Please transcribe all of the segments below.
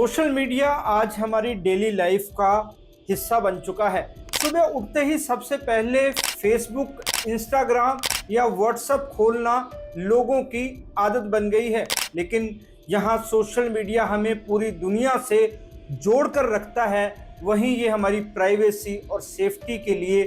Social media आज हमारी daily life का हिस्सा बन चुका है। सुबह उठते ही सबसे पहले फेसबुक, इंस्टाग्राम या व्हाट्सएप खोलना लोगों की आदत बन गई है। लेकिन यहाँ सोशल मीडिया हमें पूरी दुनिया से जोड़कर रखता है, वहीं ये हमारी प्राइवेसी और सेफ्टी के लिए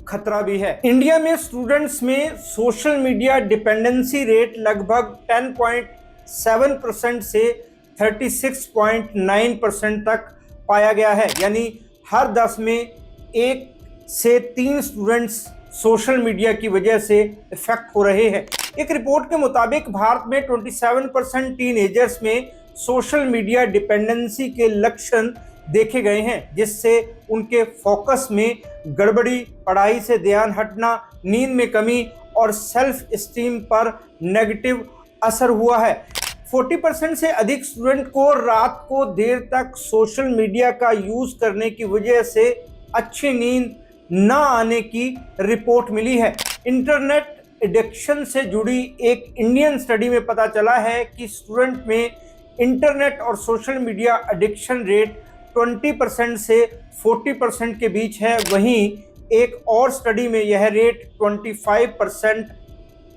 खतरा भी है। इंडिया में स्टूडेंट्स में सोशल मीडिया डिपेंडेंसी रेट लगभग 10.7% से 36.9% तक पाया गया है। यानी हर 10 में 1 से 3 स्टूडेंट्स सोशल मीडिया की वजह से इफेक्ट हो रहे हैं। एक रिपोर्ट के मुताबिक भारत में 27% टीनेजर्स में सोशल मीडिया डिपेंडेंसी के लक्षण देखे गए हैं, जिससे उनके फोकस में गड़बड़ी, पढ़ाई से ध्यान हटना, नींद में कमी और सेल्फ एस्टीम पर नेगेटिव असर हुआ है। 40% से अधिक स्टूडेंट को रात को देर तक सोशल मीडिया का यूज करने की वजह से अच्छी नींद न आने की रिपोर्ट मिली है। इंटरनेट एडिक्शन से जुड़ी एक इंडियन स्टडी में पता चला है कि स्टूडेंट में इंटरनेट और सोशल मीडिया एडिक्शन रेट 20% से 40% के बीच है। वहीं एक और स्टडी में यह रेट 25%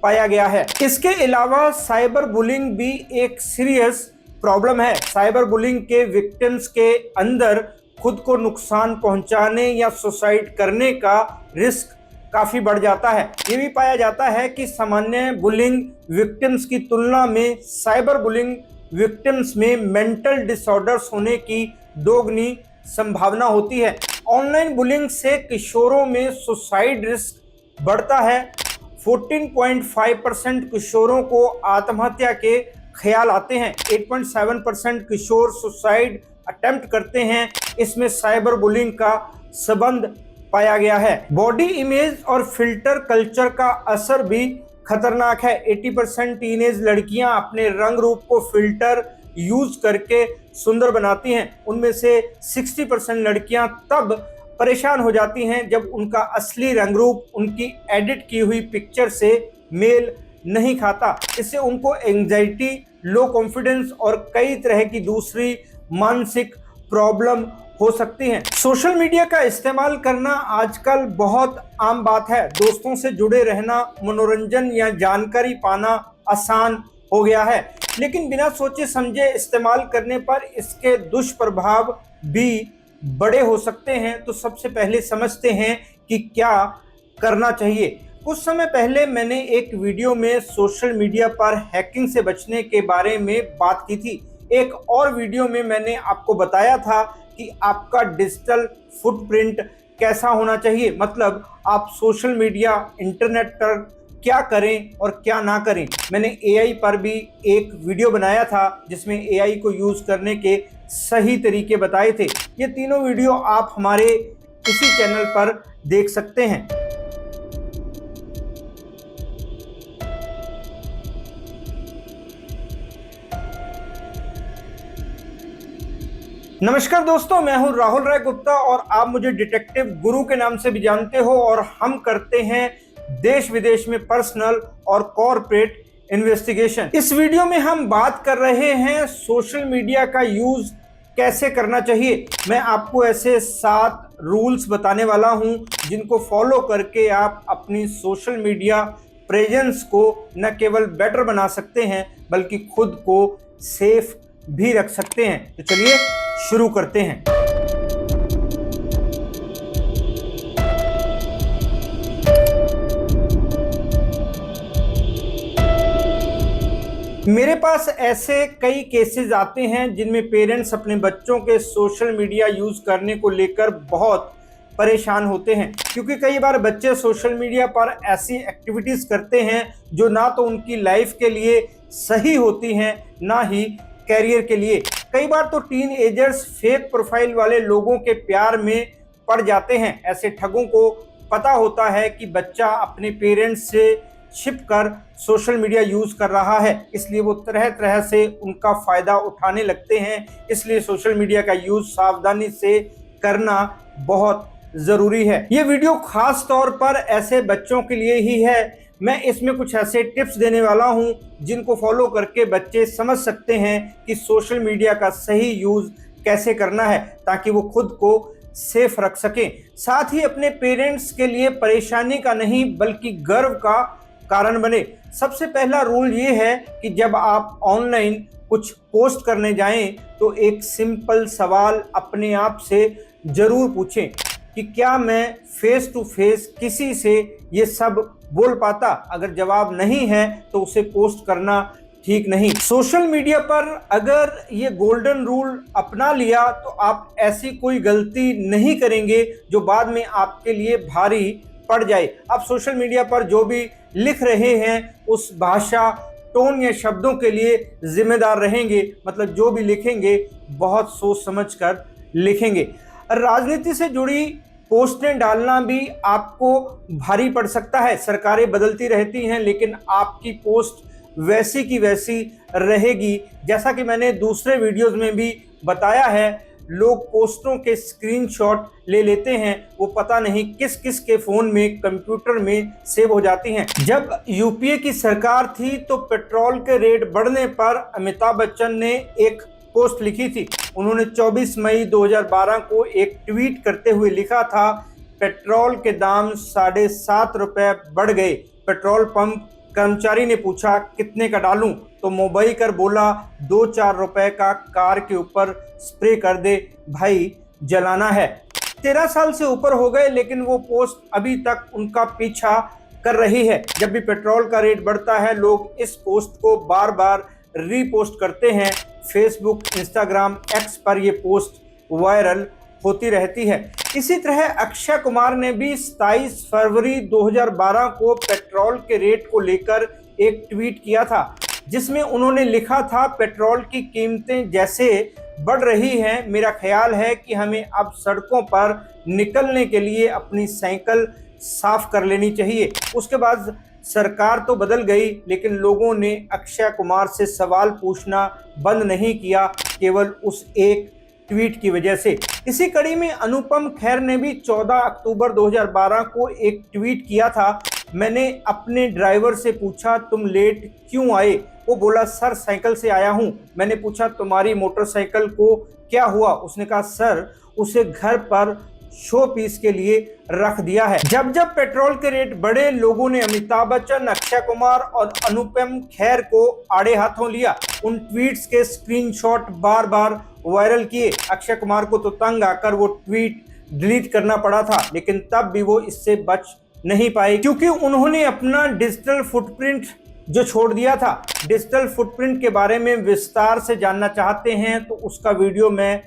पाया गया है। इसके अलावा साइबर बुलिंग भी एक सीरियस प्रॉब्लम है। साइबर बुलिंग के विक्टिम्स के अंदर खुद को नुकसान पहुंचाने या सुसाइड करने का रिस्क काफी बढ़ जाता है। ये भी पाया जाता है कि सामान्य बुलिंग विक्टिम्स की तुलना में साइबर बुलिंग विक्टिम्स में मेंटल डिसऑर्डर्स होने की दोगुनी संभावना होती है। ऑनलाइन बुलिंग से किशोरों में सुसाइड रिस्क बढ़ता है। 14.5% किशोरों को आत्महत्या के ख्याल आते हैं। 8.7% किशोर सुसाइड अटेम्प्ट करते हैं। इसमें साइबर बुलिंग का संबंध पाया गया है। बॉडी इमेज और फिल्टर कल्चर का असर भी खतरनाक है। 80% टीनेज लड़कियां अपने रंग रूप को फिल्टर यूज करके सुंदर बनाती हैं। उनमें से 60% लड़कियां तब परेशान हो जाती हैं जब उनका असली रंग रूप उनकी एडिट की हुई पिक्चर से मेल नहीं खाता। इससे उनको एंजाइटी, लो कॉन्फिडेंस और कई तरह की दूसरी मानसिक प्रॉब्लम हो सकती हैं। सोशल मीडिया का इस्तेमाल करना आजकल बहुत आम बात है। दोस्तों से जुड़े रहना, मनोरंजन या जानकारी पाना आसान हो गया है। लेकिन बिना सोचे समझे इस्तेमाल करने पर इसके दुष्प्रभाव भी बड़े हो सकते हैं। तो सबसे पहले समझते हैं कि क्या करना चाहिए। कुछ समय पहले मैंने एक वीडियो में सोशल मीडिया पर हैकिंग से बचने के बारे में बात की थी। एक और वीडियो में मैंने आपको बताया था कि आपका डिजिटल फुटप्रिंट कैसा होना चाहिए, मतलब आप सोशल मीडिया, इंटरनेट पर क्या करें और क्या ना करें। मैंने एआई पर भी एक वीडियो बनाया था जिसमें एआई को यूज करने के सही तरीके बताए थे। ये तीनों वीडियो आप हमारे इसी चैनल पर देख सकते हैं। नमस्कार दोस्तों, मैं हूं राहुल राय गुप्ता और आप मुझे डिटेक्टिव गुरु के नाम से भी जानते हो। और हम करते हैं देश विदेश में पर्सनल और कॉर्पोरेट इन्वेस्टिगेशन। इस वीडियो में हम बात कर रहे हैं सोशल मीडिया का यूज कैसे करना चाहिए। मैं आपको ऐसे 7 रूल्स बताने वाला हूं जिनको फॉलो करके आप अपनी सोशल मीडिया प्रेजेंस को न केवल बेटर बना सकते हैं बल्कि खुद को सेफ भी रख सकते हैं। तो चलिए शुरू करते हैं। मेरे पास ऐसे कई केसेस आते हैं जिनमें पेरेंट्स अपने बच्चों के सोशल मीडिया यूज करने को लेकर बहुत परेशान होते हैं, क्योंकि कई बार बच्चे सोशल मीडिया पर ऐसी एक्टिविटीज करते हैं जो ना तो उनकी लाइफ के लिए सही होती हैं ना ही कैरियर के लिए। कई बार तो टीन एजर्स फेक प्रोफाइल वाले लोगों के प्यार में पड़ जाते हैं। ऐसे ठगों को पता होता है कि बच्चा अपने पेरेंट्स से छिप कर सोशल मीडिया यूज कर रहा है, इसलिए वो तरह तरह से उनका फायदा उठाने लगते हैं। इसलिए सोशल मीडिया का यूज सावधानी से करना बहुत जरूरी है। ये वीडियो खास तौर पर ऐसे बच्चों के लिए ही है। मैं इसमें कुछ ऐसे टिप्स देने वाला हूं जिनको फॉलो करके बच्चे समझ सकते हैं कि सोशल मीडिया का सही यूज कैसे करना है ताकि वो खुद को सेफ रख सकें। साथ ही अपने पेरेंट्स के लिए परेशानी का नहीं बल्कि गर्व का कारण बने। सबसे पहला रूल ये है कि जब आप ऑनलाइन कुछ पोस्ट करने जाएं तो एक सिंपल सवाल अपने आप से जरूर पूछें कि क्या मैं फेस टू फेस किसी से ये सब बोल पाता। अगर जवाब नहीं है तो उसे पोस्ट करना ठीक नहीं। सोशल मीडिया पर अगर ये गोल्डन रूल अपना लिया तो आप ऐसी कोई गलती नहीं करेंगे जो बाद में आपके लिए भारी पड़ जाए। आप सोशल मीडिया पर जो भी लिख रहे हैं उस भाषा, टोन या शब्दों के लिए जिम्मेदार रहेंगे। मतलब जो भी लिखेंगे बहुत सोच समझकर लिखेंगे। राजनीति से जुड़ी पोस्टें डालना भी आपको भारी पड़ सकता है। सरकारें बदलती रहती हैं लेकिन आपकी पोस्ट वैसी की वैसी रहेगी। जैसा कि मैंने दूसरे वीडियोस में भी बताया है, लोग पोस्टों के स्क्रीनशॉट ले लेते हैं, वो पता नहीं किस किस के फ़ोन में, कंप्यूटर में सेव हो जाती हैं। जब यूपीए की सरकार थी तो पेट्रोल के रेट बढ़ने पर अमिताभ बच्चन ने एक पोस्ट लिखी थी। उन्होंने 24 मई 2012 को एक ट्वीट करते हुए लिखा था, पेट्रोल के दाम 7.5 रुपये बढ़ गए। पेट्रोल पंप कर्मचारी ने पूछा कितने का डालूं, तो मुंबई कर बोला 2-4 रुपए का कार के ऊपर स्प्रे कर दे भाई, जलाना है। 13 साल से ऊपर हो गए लेकिन वो पोस्ट अभी तक उनका पीछा कर रही है। जब भी पेट्रोल का रेट बढ़ता है लोग इस पोस्ट को बार बार रीपोस्ट करते हैं। फेसबुक, इंस्टाग्राम, एक्स पर ये पोस्ट वायरल होती रहती है। इसी तरह अक्षय कुमार ने भी 27 फरवरी 2012 को पेट्रोल के रेट को लेकर एक ट्वीट किया था जिसमें उन्होंने लिखा था, पेट्रोल की कीमतें जैसे बढ़ रही हैं, मेरा ख्याल है कि हमें अब सड़कों पर निकलने के लिए अपनी साइकिल साफ कर लेनी चाहिए। उसके बाद सरकार तो बदल गई लेकिन लोगों ने अक्षय कुमार से सवाल पूछना बंद नहीं किया, केवल उस एक ट्वीट की वजह से। इसी कड़ी में अनुपम खेर ने भी 14 अक्टूबर 2012 को एक ट्वीट किया था, मैंने अपने ड्राइवर से पूछा तुम लेट क्यों आए, वो बोला सर साइकिल से आया हूँ। मैंने पूछा तुम्हारी मोटरसाइकिल को क्या हुआ, उसने कहा सर उसे घर पर शो पीस के लिए रख दिया है। जब जब पेट्रोल के रेट बढ़े लोगों ने अमिताभ बच्चन, अक्षय कुमार और अनुपम खेर को आड़े हाथों लिया। उन ट्वीट्स के स्क्रीनशॉट बार बार वायरल किए। अक्षय कुमार को तो तंग आकर वो ट्वीट डिलीट करना पड़ा था लेकिन तब भी वो इससे बच नहीं पाए क्योंकि उन्होंने अपना डिजिटल फुटप्रिंट जो छोड़ दिया था। डिजिटल फुटप्रिंट के बारे में विस्तार से जानना चाहते हैं तो उसका वीडियो मैं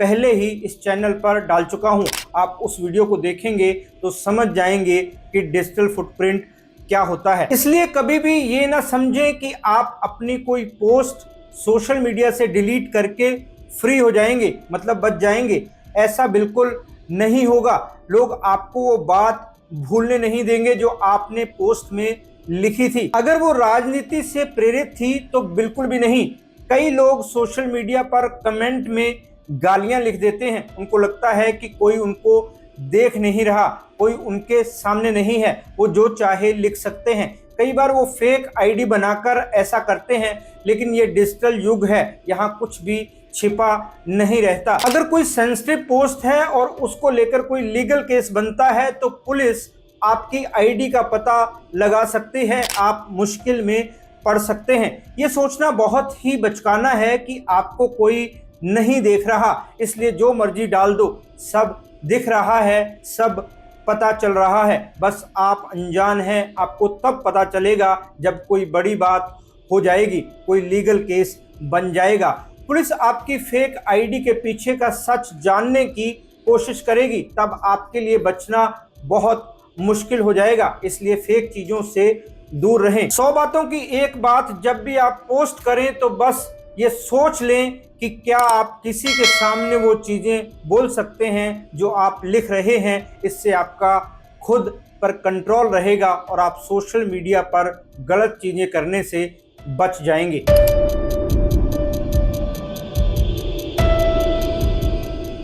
पहले ही इस चैनल पर डाल चुका हूं। आप उस वीडियो को देखेंगे तो समझ जाएंगे कि डिजिटल फुटप्रिंट क्या होता है। इसलिए कभी भी ये ना समझें कि आप अपनी कोई पोस्ट सोशल मीडिया से डिलीट करके फ्री हो जाएंगे, मतलब बच जाएंगे। ऐसा बिल्कुल नहीं होगा। लोग आपको वो बात भूलने नहीं देंगे जो आपने पोस्ट में लिखी थी। अगर वो राजनीति से प्रेरित थी तो बिल्कुल भी नहीं। कई लोग सोशल मीडिया पर कमेंट में गालियां लिख देते हैं, उनको लगता है कि कोई उनको देख नहीं रहा, कोई उनके सामने नहीं है, वो जो चाहे लिख सकते हैं। कई बार वो फेक आईडी बनाकर ऐसा करते हैं लेकिन ये डिजिटल युग है, यहाँ कुछ भी छिपा नहीं रहता। अगर कोई सेंसिटिव पोस्ट है और उसको लेकर कोई लीगल केस बनता है तो पुलिस आपकी आईडी का पता लगा सकती है, आप मुश्किल में पड़ सकते हैं। ये सोचना बहुत ही बचकाना है कि आपको कोई नहीं देख रहा इसलिए जो मर्जी डाल दो, सब दिख रहा है, सब पता चल रहा है। बस आप अनजान हैं, आपको तब पता चलेगा जब कोई बड़ी बात हो जाएगी, कोई लीगल केस बन जाएगा। पुलिस आपकी फेक आईडी के पीछे का सच जानने की कोशिश करेगी, तब आपके लिए बचना बहुत मुश्किल हो जाएगा। इसलिए फेक चीज़ों से दूर रहें। 100 बातों की एक बात, जब भी आप पोस्ट करें तो बस ये सोच लें कि क्या आप किसी के सामने वो चीज़ें बोल सकते हैं जो आप लिख रहे हैं। इससे आपका खुद पर कंट्रोल रहेगा और आप सोशल मीडिया पर गलत चीज़ें करने से बच जाएंगे।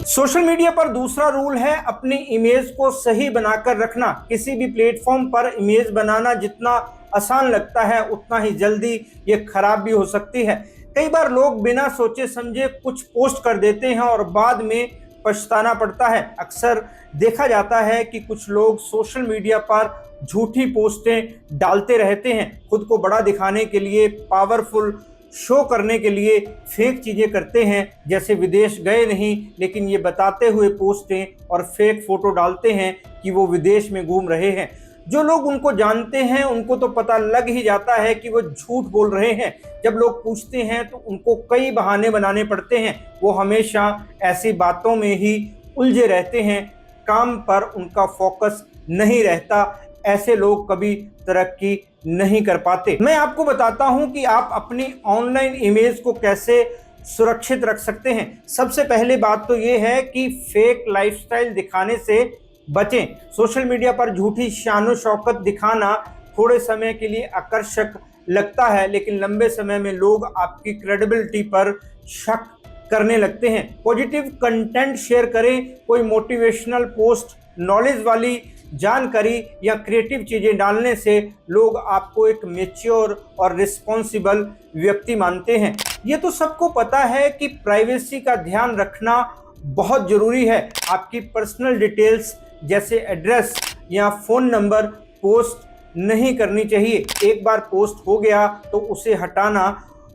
सोशल मीडिया पर दूसरा रूल है अपनी इमेज को सही बनाकर रखना। किसी भी प्लेटफॉर्म पर इमेज बनाना जितना आसान लगता है उतना ही जल्दी ये खराब भी हो सकती है। कई बार लोग बिना सोचे समझे कुछ पोस्ट कर देते हैं और बाद में पछताना पड़ता है। अक्सर देखा जाता है कि कुछ लोग सोशल मीडिया पर झूठी पोस्टें डालते रहते हैं, खुद को बड़ा दिखाने के लिए, पावरफुल शो करने के लिए फेक चीज़ें करते हैं, जैसे विदेश गए नहीं लेकिन ये बताते हुए पोस्टें और फेक फोटो डालते हैं कि वो विदेश में घूम रहे हैं। जो लोग उनको जानते हैं उनको तो पता लग ही जाता है कि वो झूठ बोल रहे हैं। जब लोग पूछते हैं तो उनको कई बहाने बनाने पड़ते हैं। वो हमेशा ऐसी बातों में ही उलझे रहते हैं, काम पर उनका फोकस नहीं रहता। ऐसे लोग कभी तरक्की नहीं कर पाते। मैं आपको बताता हूं कि आप अपनी ऑनलाइन इमेज को कैसे सुरक्षित रख सकते हैं। सबसे पहले बात तो ये है कि फेक लाइफस्टाइल दिखाने से बचें। सोशल मीडिया पर झूठी शानो शौकत दिखाना थोड़े समय के लिए आकर्षक लगता है, लेकिन लंबे समय में लोग आपकी क्रेडिबिलिटी पर शक करने लगते हैं। पॉजिटिव कंटेंट शेयर करें, कोई मोटिवेशनल पोस्ट, नॉलेज वाली जानकारी या क्रिएटिव चीज़ें डालने से लोग आपको एक मैच्योर और रिस्पॉन्सिबल व्यक्ति मानते हैं। ये तो सबको पता है कि प्राइवेसी का ध्यान रखना बहुत ज़रूरी है। आपकी पर्सनल डिटेल्स जैसे एड्रेस या फ़ोन नंबर पोस्ट नहीं करनी चाहिए। एक बार पोस्ट हो गया तो उसे हटाना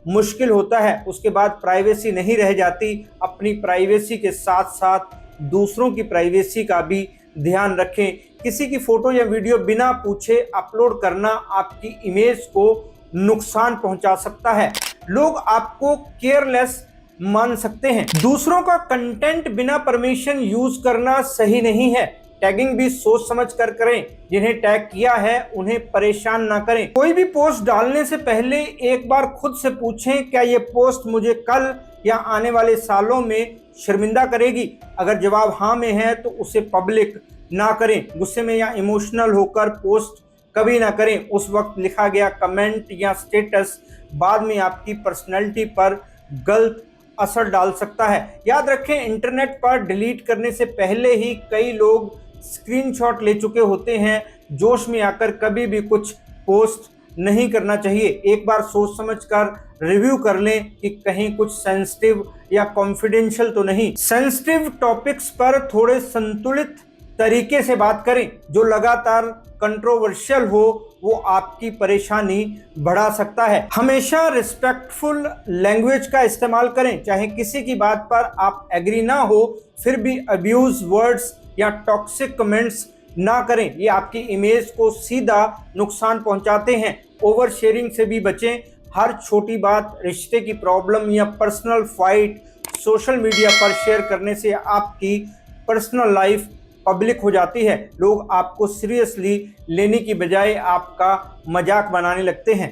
मुश्किल होता है, उसके बाद प्राइवेसी नहीं रह जाती। अपनी प्राइवेसी के साथ साथ दूसरों की प्राइवेसी का भी ध्यान रखें। किसी की फोटो या वीडियो बिना पूछे अपलोड करना आपकी इमेज को नुकसान पहुंचा सकता है। लोग आपको केयरलेस मान सकते हैं। दूसरों का कंटेंट बिना परमिशन यूज करना सही नहीं है। टैगिंग भी सोच समझ कर करें। जिन्हें टैग किया है उन्हें परेशान ना करें। कोई भी पोस्ट डालने से पहले एक बार खुद से पूछें, क्या ये पोस्ट मुझे कल या आने वाले सालों में शर्मिंदा करेगी? अगर जवाब हाँ में है तो उसे पब्लिक ना करें। गुस्से में या इमोशनल होकर पोस्ट कभी ना करें। उस वक्त लिखा गया कमेंट या स्टेटस बाद में आपकी पर्सनैलिटी पर गलत असर डाल सकता है। याद रखें, इंटरनेट पर डिलीट करने से पहले ही कई लोग स्क्रीनशॉट ले चुके होते हैं। जोश में आकर कभी भी कुछ पोस्ट नहीं करना चाहिए। एक बार सोच समझकर रिव्यू कर लें कि कहीं कुछ सेंसिटिव या कॉन्फिडेंशियल तो नहीं। सेंसिटिव टॉपिक्स पर थोड़े संतुलित तरीके से बात करें। जो लगातार कंट्रोवर्शियल हो वो आपकी परेशानी बढ़ा सकता है। हमेशा रिस्पेक्टफुल लैंग्वेज का इस्तेमाल करें। चाहे किसी की बात पर आप एग्री ना हो, फिर भी अब्यूज वर्ड्स या टॉक्सिक कमेंट्स ना करें। ये आपकी इमेज को सीधा नुकसान पहुंचाते हैं। ओवर शेयरिंग से भी बचें। हर छोटी बात, रिश्ते की प्रॉब्लम या पर्सनल फाइट सोशल मीडिया पर शेयर करने से आपकी पर्सनल लाइफ पब्लिक हो जाती है। लोग आपको सीरियसली लेने की बजाय आपका मजाक बनाने लगते हैं।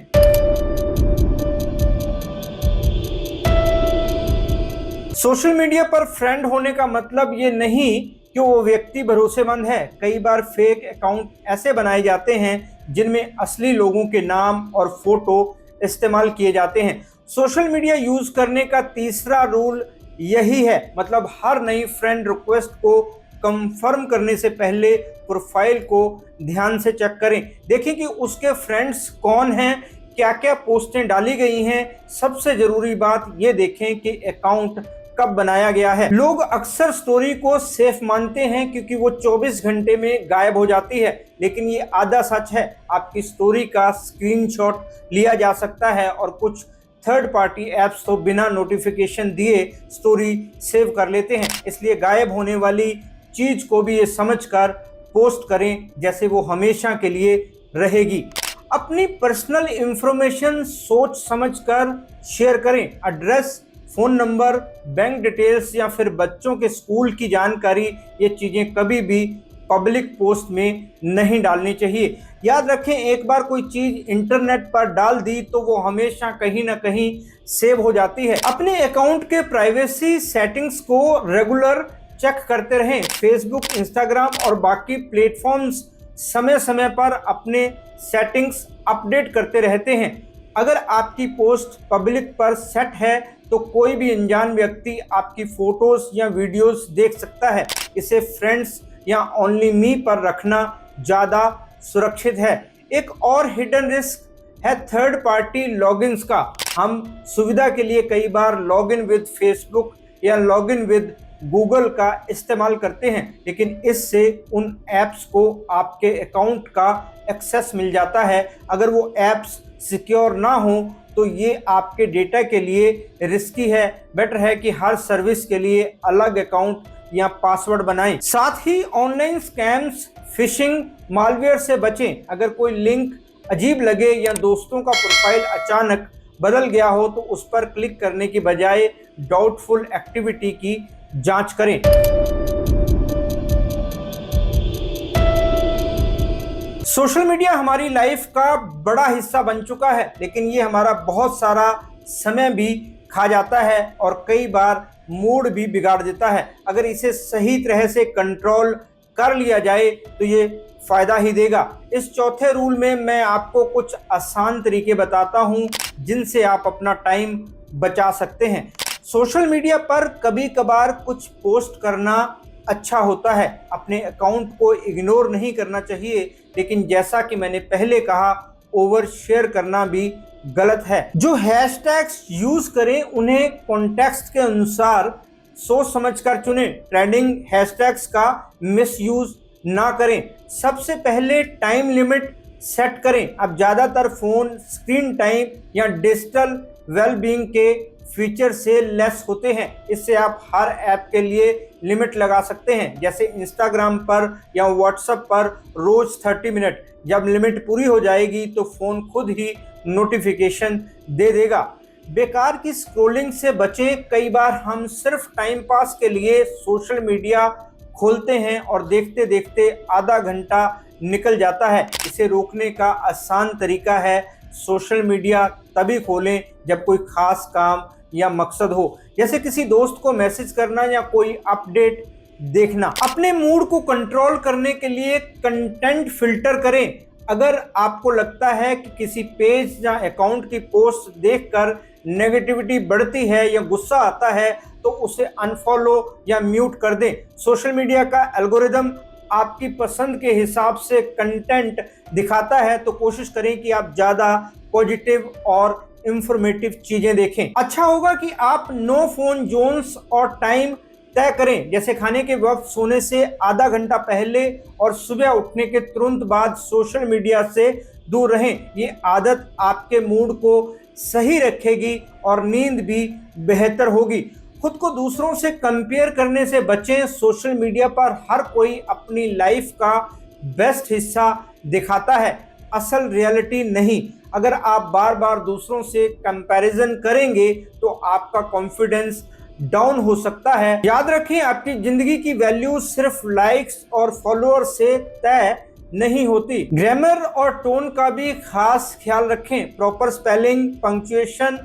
सोशल मीडिया पर फ्रेंड होने का मतलब ये नहीं कि वो व्यक्ति भरोसेमंद है। कई बार फेक अकाउंट ऐसे बनाए जाते हैं जिनमें असली लोगों के नाम और फोटो इस्तेमाल किए जाते हैं। सोशल मीडिया यूज करने का तीसरा रूल यही है, मतलब हर नई फ्रेंड रिक्वेस्ट को कंफर्म करने से पहले प्रोफाइल को ध्यान से चेक करें। देखें कि उसके फ्रेंड्स कौन हैं, क्या क्या पोस्टें डाली गई हैं। सबसे ज़रूरी बात ये देखें कि अकाउंट कब बनाया गया है। लोग अक्सर स्टोरी को सेफ मानते हैं क्योंकि वो 24 घंटे में गायब हो जाती है, लेकिन ये आधा सच है। आपकी स्टोरी का स्क्रीनशॉट लिया जा सकता है और कुछ थर्ड पार्टी ऐप्स तो बिना नोटिफिकेशन दिए स्टोरी सेव कर लेते हैं। इसलिए गायब होने वाली चीज को भी ये समझकर पोस्ट करें जैसे वो हमेशा के लिए रहेगी। अपनी पर्सनल इंफॉर्मेशन सोच समझकर शेयर करें। Address, phone number, bank details या फिर बच्चों के स्कूल की जानकारी, ये चीज़ें कभी भी पब्लिक पोस्ट में नहीं डालनी चाहिए। याद रखें, एक बार कोई चीज़ इंटरनेट पर डाल दी तो वो हमेशा कहीं ना कहीं सेव हो जाती है। अपने अकाउंट के प्राइवेसी सेटिंग्स को रेगुलर चेक करते रहें। फेसबुक, इंस्टाग्राम और बाकी प्लेटफॉर्म्स समय समय पर अपने सेटिंग्स अपडेट करते रहते हैं। अगर आपकी पोस्ट पब्लिक पर सेट है तो कोई भी अनजान व्यक्ति आपकी फोटोज या वीडियोस देख सकता है। इसे फ्रेंड्स या ओनली मी पर रखना ज़्यादा सुरक्षित है। एक और हिडन रिस्क है थर्ड पार्टी लॉगिन्स का। हम सुविधा के लिए कई बार लॉगिन विद फेसबुक या लॉगिन विद गूगल का इस्तेमाल करते हैं, लेकिन इससे उन ऐप्स को आपके अकाउंट का एक्सेस मिल जाता है। अगर वो ऐप्स सिक्योर ना हो तो ये आपके डेटा के लिए रिस्की है। बेटर है कि हर सर्विस के लिए अलग अकाउंट या पासवर्ड बनाएं। साथ ही ऑनलाइन स्कैम्स, फिशिंग, मालवेयर से बचें। अगर कोई लिंक अजीब लगे या दोस्तों का प्रोफाइल अचानक बदल गया हो तो उस पर क्लिक करने की बजाय डाउटफुल एक्टिविटी की जांच करें। सोशल मीडिया हमारी लाइफ का बड़ा हिस्सा बन चुका है, लेकिन ये हमारा बहुत सारा समय भी खा जाता है और कई बार मूड भी बिगाड़ देता है। अगर इसे सही तरह से कंट्रोल कर लिया जाए तो ये फायदा ही देगा। इस चौथे रूल में मैं आपको कुछ आसान तरीके बताता हूं जिनसे आप अपना टाइम बचा सकते हैं। सोशल मीडिया पर कभी कभार कुछ पोस्ट करना अच्छा होता है, अपने अकाउंट को इग्नोर नहीं करना चाहिए, लेकिन जैसा कि मैंने पहले कहा, ओवर शेयर करना भी गलत है। जो हैशटैग्स यूज करें उन्हें कॉन्टेक्स्ट के अनुसार सोच समझकर चुनें। ट्रेंडिंग हैशटैग्स का मिसयूज ना करें। सबसे पहले टाइम लिमिट सेट करें। अब ज़्यादातर फ़ोन स्क्रीन टाइम या डिजिटल वेलबींग के फीचर से लेस होते हैं। इससे आप हर ऐप के लिए लिमिट लगा सकते हैं, जैसे इंस्टाग्राम पर या व्हाट्सएप पर रोज़ 30 मिनट। जब लिमिट पूरी हो जाएगी तो फ़ोन खुद ही नोटिफिकेशन दे देगा। बेकार की स्क्रोलिंग से बचें। कई बार हम सिर्फ टाइम पास के लिए सोशल मीडिया खोलते हैं और देखते देखते आधा घंटा निकल जाता है। इसे रोकने का आसान तरीका है, सोशल मीडिया तभी खोलें जब कोई खास काम या मकसद हो, जैसे किसी दोस्त को मैसेज करना या कोई अपडेट देखना। अपने मूड को कंट्रोल करने के लिए कंटेंट फिल्टर करें। अगर आपको लगता है कि किसी पेज या अकाउंट की पोस्ट देखकर नेगेटिविटी बढ़ती है या गुस्सा आता है तो उसे अनफॉलो या म्यूट कर दें। सोशल मीडिया का एल्गोरिदम आपकी पसंद के हिसाब से कंटेंट दिखाता है, तो कोशिश करें कि आप ज़्यादा पॉजिटिव और इंफॉर्मेटिव चीज़ें देखें। अच्छा होगा कि आप नो फोन जोन्स और टाइम तय करें, जैसे खाने के वक्त सोने से आधा घंटा पहले और सुबह उठने के तुरंत बाद सोशल मीडिया से दूर रहें। ये आदत आपके मूड को सही रखेगी और नींद भी बेहतर होगी। खुद को दूसरों से कंपेयर करने से बचें। सोशल मीडिया पर हर कोई अपनी लाइफ का बेस्ट हिस्सा दिखाता है, असल रियलिटी नहीं। अगर आप बार बार दूसरों से कंपैरिजन करेंगे तो आपका कॉन्फिडेंस डाउन हो सकता है। याद रखें, आपकी जिंदगी की वैल्यू सिर्फ लाइक्स और फॉलोअर से तय नहीं होती। ग्रामर और टोन का भी खास ख्याल रखें। प्रॉपर स्पेलिंग, पंक्चुएशन,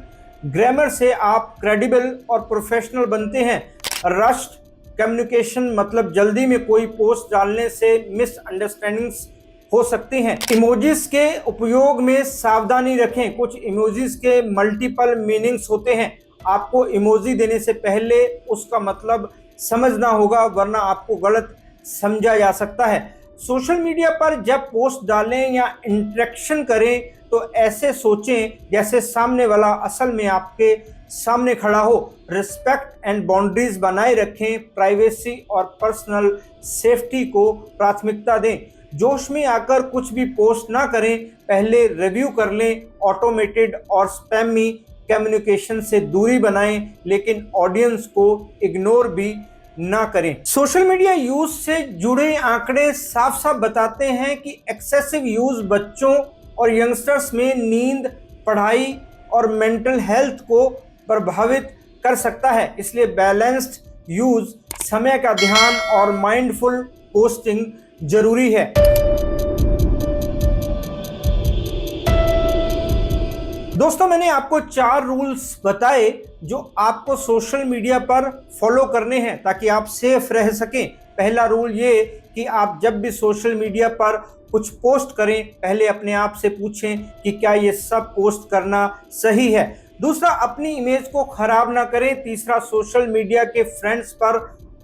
ग्रामर से आप क्रेडिबल और प्रोफेशनल बनते हैं। रश्ड कम्युनिकेशन मतलब जल्दी में कोई पोस्ट डालने से मिसअंडरस्टैंडिंग्स हो सकती हैं। इमोजीज के उपयोग में सावधानी रखें। कुछ इमोजीज के मल्टीपल मीनिंग्स होते हैं। आपको इमोजी देने से पहले उसका मतलब समझना होगा, वरना आपको गलत समझा जा सकता है। सोशल मीडिया पर जब पोस्ट डालें या इंटरेक्शन करें तो ऐसे सोचें जैसे सामने वाला असल में आपके सामने खड़ा हो। रिस्पेक्ट एंड बाउंड्रीज बनाए रखें। प्राइवेसी और पर्सनल सेफ्टी को प्राथमिकता दें। जोश में आकर कुछ भी पोस्ट ना करें, पहले रिव्यू कर लें। ऑटोमेटेड और स्पैमी कम्युनिकेशन से दूरी बनाएं, लेकिन ऑडियंस को इग्नोर भी ना करें। सोशल मीडिया यूज से जुड़े आंकड़े साफ साफ बताते हैं कि एक्सेसिव यूज बच्चों और यंगस्टर्स में नींद, पढ़ाई और मेंटल हेल्थ को प्रभावित कर सकता है। इसलिए बैलेंस्ड यूज, समय का ध्यान और माइंडफुल पोस्टिंग जरूरी है। दोस्तों, मैंने आपको 4 रूल्स बताए जो आपको सोशल मीडिया पर फॉलो करने हैं ताकि आप सेफ रह सकें। पहला रूल ये कि आप जब भी सोशल मीडिया पर कुछ पोस्ट करें, पहले अपने आप से पूछें कि क्या ये सब पोस्ट करना सही है। दूसरा, अपनी इमेज को खराब ना करें। तीसरा, सोशल मीडिया के फ्रेंड्स पर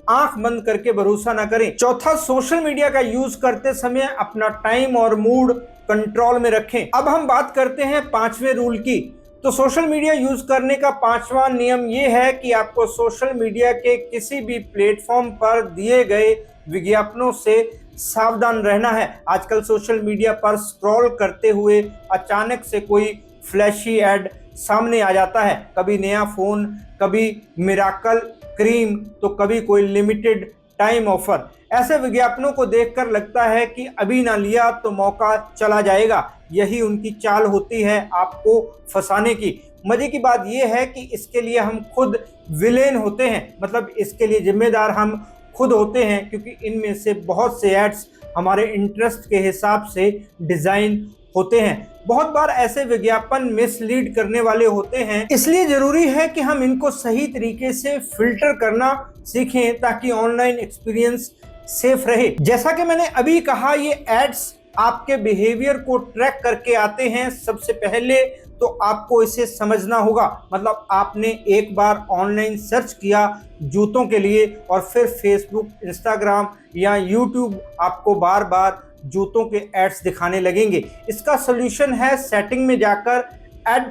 आंख बंद करके भरोसा ना करें। चौथा, सोशल मीडिया का यूज करते समय अपना टाइम और मूड कंट्रोल में रखें। अब हम बात करते हैं 5वें रूल की। तो सोशल मीडिया यूज करने का 5वां नियम ये है कि आपको सोशल मीडिया के किसी भी प्लेटफॉर्म पर दिए गए विज्ञापनों से सावधान रहना है। आजकल सोशल मीडिया पर स्क्रॉल करते हुए अचानक से कोई फ्लैशी ऐड सामने आ जाता है, कभी नया फोन, कभी मिराकल क्रीम, तो कभी कोई लिमिटेड टाइम ऑफर। ऐसे विज्ञापनों को देखकर लगता है कि अभी ना लिया तो मौका चला जाएगा। यही उनकी चाल होती है आपको फंसाने की। मजे की बात यह है कि इसके लिए हम खुद विलेन होते हैं, मतलब इसके लिए जिम्मेदार हम खुद होते हैं, क्योंकि इनमें से बहुत से एड्स हमारे इंटरेस्ट के हिसाब से डिजाइन होते हैं। बहुत बार ऐसे विज्ञापन मिसलीड करने वाले होते हैं, इसलिए जरूरी है कि हम इनको सही तरीके से फिल्टर करना सीखें ताकि ऑनलाइन एक्सपीरियंस सेफ रहे। जैसा कि मैंने अभी कहा, ये एड्स आपके बिहेवियर को ट्रैक करके आते हैं। सबसे पहले तो आपको इसे समझना होगा, मतलब आपने एक बार ऑनलाइन सर्च किया जूतों के लिए और फिर फेसबुक, इंस्टाग्राम या यूट्यूब आपको बार बार जूतों के एड्स दिखाने लगेंगे। इसका सलूशन है सेटिंग में जाकर एड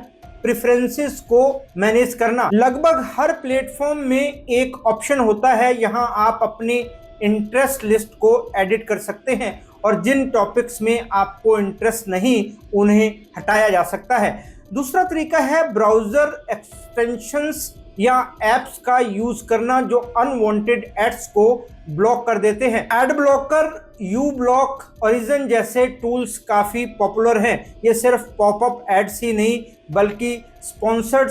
प्रेफरेंसेस को मैनेज करना। लगभग हर प्लेटफॉर्म में एक ऑप्शन होता है, यहां आप अपनी इंटरेस्ट लिस्ट को एडिट कर सकते हैं और जिन टॉपिक्स में आपको इंटरेस्ट नहीं उन्हें हटाया जा सकता है। दूसरा तरीका है ब्राउजर एक्सटेंशंस या एप्स का यूज करना जो अनवांटेड एड्स को ब्लॉक कर देते हैं। Ad blocker, you block, origin जैसे टूल्स काफी पॉपुलर हैं। ये सिर्फ पॉपअप एड्स ही नहीं बल्कि स्पॉन्सर्ड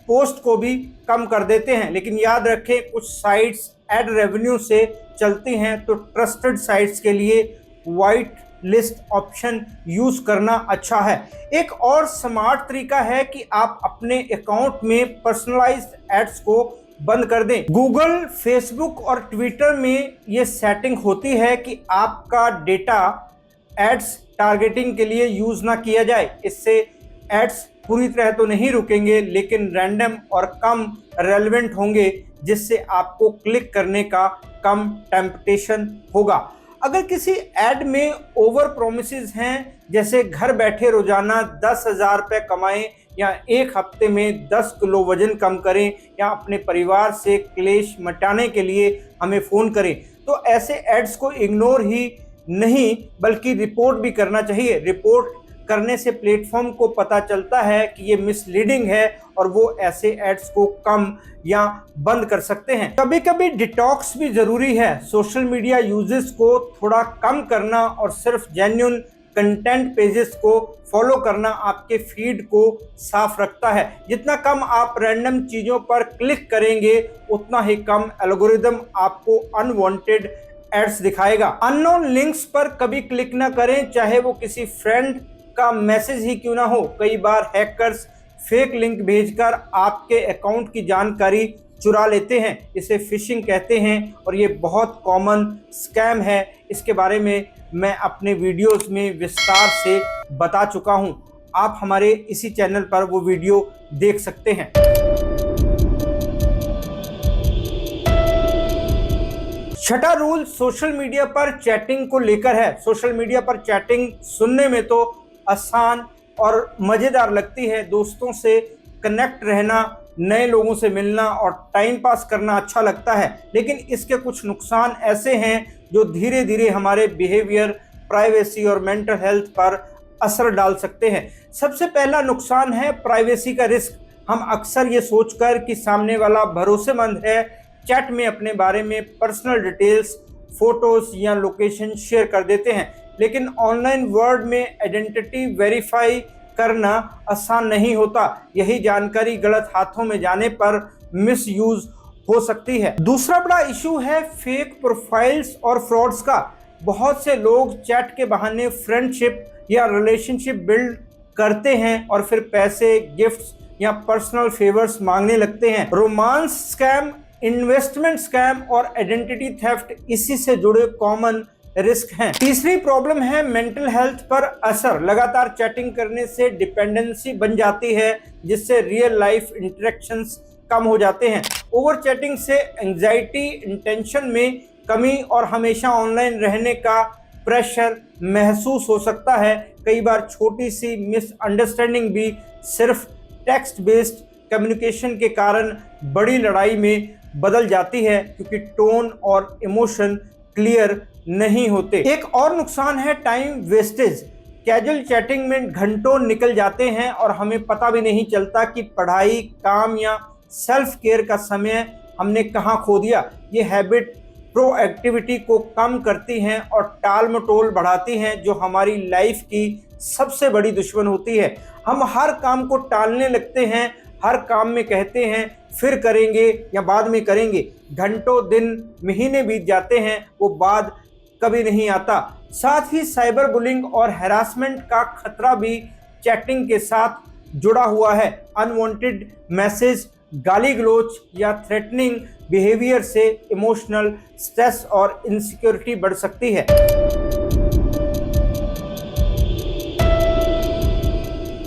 पोस्ट को भी कम कर देते हैं। लेकिन याद रखें, कुछ साइट्स एड रेवेन्यू से चलती हैं, तो ट्रस्टेड साइट्स के लिए वाइट लिस्ट ऑप्शन यूज करना अच्छा है। एक और स्मार्ट तरीका है कि आप अपने अकाउंट में पर्सनलाइज्ड एड्स को बंद कर दें। गूगल, फेसबुक और ट्विटर में ये सेटिंग होती है कि आपका डेटा एड्स टारगेटिंग के लिए यूज ना किया जाए। इससे एड्स पूरी तरह तो नहीं रुकेंगे, लेकिन रैंडम और कम रेलेवेंट होंगे, जिससे आपको क्लिक करने का कम टेम्पटेशन होगा। अगर किसी ऐड में ओवर प्रोमिसेस हैं, जैसे घर बैठे रोजाना 10,000 रुपये कमाएं या एक हफ्ते में 10 किलो वजन कम करें या अपने परिवार से क्लेश मिटाने के लिए हमें फ़ोन करें, तो ऐसे एड्स को इग्नोर ही नहीं बल्कि रिपोर्ट भी करना चाहिए। रिपोर्ट करने से प्लेटफॉर्म को पता चलता है कि ये मिसलीडिंग है और वो ऐसे एड्स को कम या बंद कर सकते हैं। कभी कभी डिटॉक्स भी जरूरी है। सोशल मीडिया यूजेस को थोड़ा कम करना और सिर्फ जेन्युइन कंटेंट पेजेस को फॉलो करना आपके फीड को साफ रखता है। जितना कम आप रैंडम चीज़ों पर क्लिक करेंगे उतना ही कम एल्गोरिदम आपको अनवांटेड एड्स दिखाएगा। अननोन लिंक्स पर कभी क्लिक ना करें, चाहे वो किसी फ्रेंड का मैसेज ही क्यों ना हो। कई बार हैकर्स फेक लिंक भेजकर आपके अकाउंट की जानकारी चुरा लेते हैं। इसे फिशिंग कहते हैं और ये बहुत कॉमन स्कैम है। इसके बारे में मैं अपने वीडियोस में विस्तार से बता चुका हूं। आप हमारे इसी चैनल पर वो वीडियो देख सकते हैं। छठा रूल सोशल मीडिया पर चैटिंग को लेकर है। सोशल मीडिया पर चैटिंग सुनने में तो आसान और मज़ेदार लगती है। दोस्तों से कनेक्ट रहना, नए लोगों से मिलना और टाइम पास करना अच्छा लगता है, लेकिन इसके कुछ नुकसान ऐसे हैं जो धीरे धीरे हमारे बिहेवियर, प्राइवेसी और मेंटल हेल्थ पर असर डाल सकते हैं। सबसे पहला नुकसान है प्राइवेसी का रिस्क। हम अक्सर ये सोचकर कि सामने वाला भरोसेमंद है, चैट में अपने बारे में पर्सनल डिटेल्स, फोटोज या लोकेशन शेयर कर देते हैं, लेकिन ऑनलाइन वर्ल्ड में आइडेंटिटी वेरीफाई करना आसान नहीं होता। यही जानकारी गलत हाथों में जाने पर मिसयूज हो सकती है। दूसरा बड़ा इशू है फेक प्रोफाइल्स और फ्रॉड्स का। बहुत से लोग चैट के बहाने फ्रेंडशिप या रिलेशनशिप बिल्ड करते हैं और फिर पैसे, गिफ्ट्स या पर्सनल फेवर्स मांगने लगते हैं। रोमांस स्कैम, इन्वेस्टमेंट स्कैम और आइडेंटिटी थेफ्ट इसी से जुड़े कॉमन रिस्क हैं। तीसरी प्रॉब्लम है मेंटल हेल्थ पर असर। लगातार चैटिंग करने से डिपेंडेंसी बन जाती है, जिससे रियल लाइफ इंटरेक्शंस कम हो जाते हैं। ओवर चैटिंग से एंजाइटी, इंटेंशन में कमी और हमेशा ऑनलाइन रहने का प्रेशर महसूस हो सकता है। कई बार छोटी सी मिसअंडरस्टैंडिंग भी सिर्फ टेक्स्ट बेस्ड कम्युनिकेशन के कारण बड़ी लड़ाई में बदल जाती है, क्योंकि टोन और इमोशन क्लियर नहीं होते। एक और नुकसान है टाइम वेस्टेज। कैजुअल चैटिंग में घंटों निकल जाते हैं और हमें पता भी नहीं चलता कि पढ़ाई, काम या सेल्फ केयर का समय हमने कहाँ खो दिया। ये हैबिट प्रोएक्टिविटी को कम करती हैं और टाल मटोल बढ़ाती हैं, जो हमारी लाइफ की सबसे बड़ी दुश्मन होती है। हम हर काम को टालने लगते हैं, हर काम में कहते हैं फिर करेंगे या बाद में करेंगे। घंटों, दिन, महीने बीत जाते हैं, वो बाद कभी नहीं आता। साथ ही साइबर बुलिंग और हैरासमेंट का खतरा भी चैटिंग के साथ जुड़ा हुआ है। अनवांटेड मैसेज, गाली गलौज या थ्रेटनिंग बिहेवियर से इमोशनल स्ट्रेस और इनसिक्योरिटी बढ़ सकती है।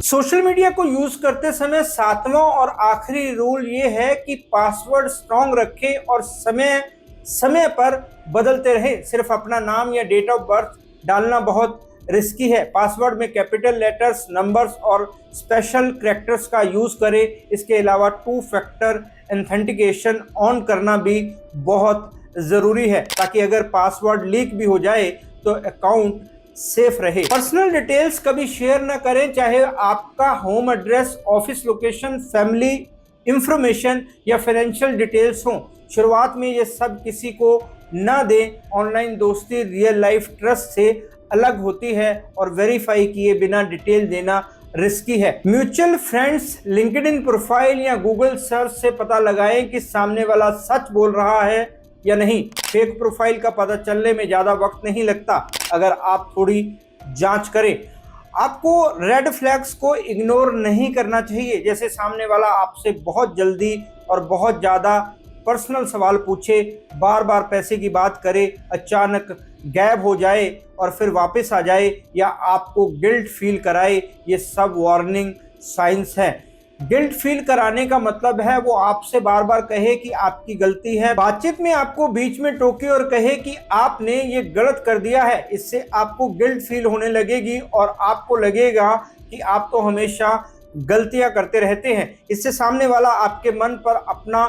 सोशल मीडिया को यूज करते समय सातवां और आखिरी रूल ये है कि पासवर्ड स्ट्रॉन्ग रखें और समय समय पर बदलते रहें। सिर्फ अपना नाम या डेट ऑफ बर्थ डालना बहुत रिस्की है। पासवर्ड में कैपिटल लेटर्स, नंबर्स और स्पेशल कैरेक्टर्स का यूज करें। इसके अलावा 2 फैक्टर ऑथेंटिकेशन ऑन करना भी बहुत ज़रूरी है, ताकि अगर पासवर्ड लीक भी हो जाए तो अकाउंट सेफ रहे। पर्सनल डिटेल्स कभी शेयर ना करें, चाहे आपका home address, office location, family information या फाइनेंशियल डिटेल्स हो। शुरुआत में ये सब किसी को ना दें। ऑनलाइन दोस्ती रियल लाइफ ट्रस्ट से अलग होती है और वेरीफाई किए बिना डिटेल देना रिस्की है। म्यूचुअल फ्रेंड्स, लिंक्डइन प्रोफाइल या गूगल सर्च से पता लगाएं कि सामने वाला सच बोल रहा है या नहीं। फेक प्रोफाइल का पता चलने में ज़्यादा वक्त नहीं लगता अगर आप थोड़ी जांच करें। आपको रेड फ्लैग्स को इग्नोर नहीं करना चाहिए, जैसे सामने वाला आपसे बहुत जल्दी और बहुत ज़्यादा पर्सनल सवाल पूछे, बार बार पैसे की बात करे, अचानक गायब हो जाए और फिर वापस आ जाए, या आपको गिल्ट फील कराए। ये सब वार्निंग साइंस है। गिल्ट फील कराने का मतलब है वो आपसे बार बार कहे कि आपकी गलती है। बातचीत में आपको बीच में टोके और कहे कि आपने ये गलत कर दिया है। इससे आपको गिल्ट फील होने लगेगी और आपको लगेगा कि आप तो हमेशा गलतियां करते रहते हैं। इससे सामने वाला आपके मन पर अपना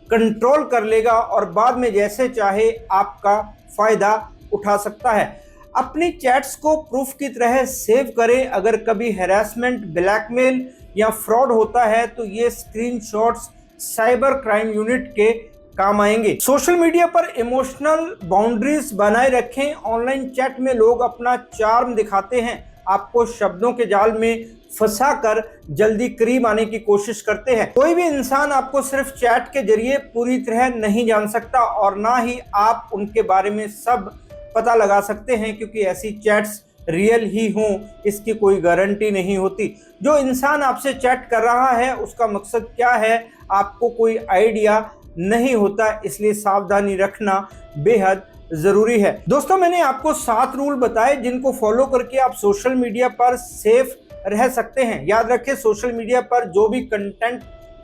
कंट्रोल कर लेगा और बाद में जैसे चाहे आपका फायदा उठा सकता है। अपनी चैट्स को प्रूफ की तरह सेव करें। अगर कभी हैरेसमेंट, ब्लैकमेल या फ्रॉड होता है तो ये स्क्रीनशॉट्स साइबर क्राइम यूनिट के काम आएंगे। सोशल मीडिया पर इमोशनल बाउंड्रीज बनाए रखें। ऑनलाइन चैट में लोग अपना चार्म दिखाते हैं, आपको शब्दों के जाल में फंसाकर जल्दी करीब आने की कोशिश करते हैं। कोई भी इंसान आपको सिर्फ चैट के जरिए पूरी तरह नहीं जान सकता और ना ही आप उनके बारे में सब पता लगा सकते हैं, क्योंकि ऐसी चैट्स रियल ही हों इसकी कोई गारंटी नहीं होती। जो इंसान आपसे चैट कर रहा है उसका मकसद क्या है आपको कोई आइडिया नहीं होता, इसलिए सावधानी रखना बेहद ज़रूरी है। दोस्तों, मैंने आपको 7 रूल बताए जिनको फॉलो करके आप सोशल मीडिया पर सेफ रह सकते हैं। याद रखें, सोशल मीडिया पर जो भी कंटेंट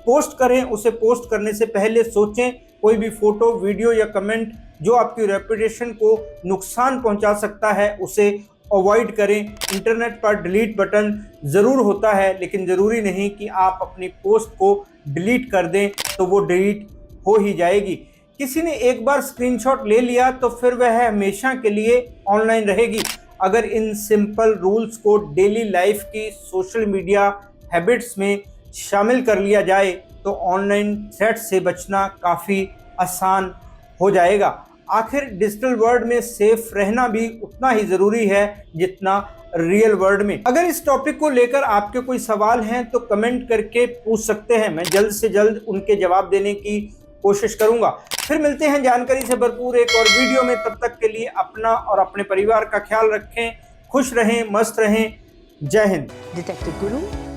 पोस्ट करें उसे पोस्ट करने से पहले सोचें। कोई भी फोटो, वीडियो या कमेंट जो आपकी रेपुटेशन को नुकसान पहुंचा सकता है उसे अवॉइड करें। इंटरनेट पर डिलीट बटन ज़रूर होता है, लेकिन ज़रूरी नहीं कि आप अपनी पोस्ट को डिलीट कर दें तो वो डिलीट हो ही जाएगी। किसी ने एक बार स्क्रीनशॉट ले लिया तो फिर वह हमेशा के लिए ऑनलाइन रहेगी। अगर इन सिंपल रूल्स को डेली लाइफ की सोशल मीडिया हैबिट्स में शामिल कर लिया जाए तो ऑनलाइन थ्रेट से बचना काफ़ी आसान हो जाएगा। आखिर डिजिटल वर्ल्ड में सेफ रहना भी उतना ही ज़रूरी है जितना रियल वर्ल्ड में। अगर इस टॉपिक को लेकर आपके कोई सवाल हैं तो कमेंट करके पूछ सकते हैं, मैं जल्द से जल्द उनके जवाब देने की कोशिश करूंगा। फिर मिलते हैं जानकारी से भरपूर एक और वीडियो में। तब तक के लिए अपना और अपने परिवार का ख्याल रखें, खुश रहें, मस्त रहें। जय हिंद। डिटेक्टिव गुरु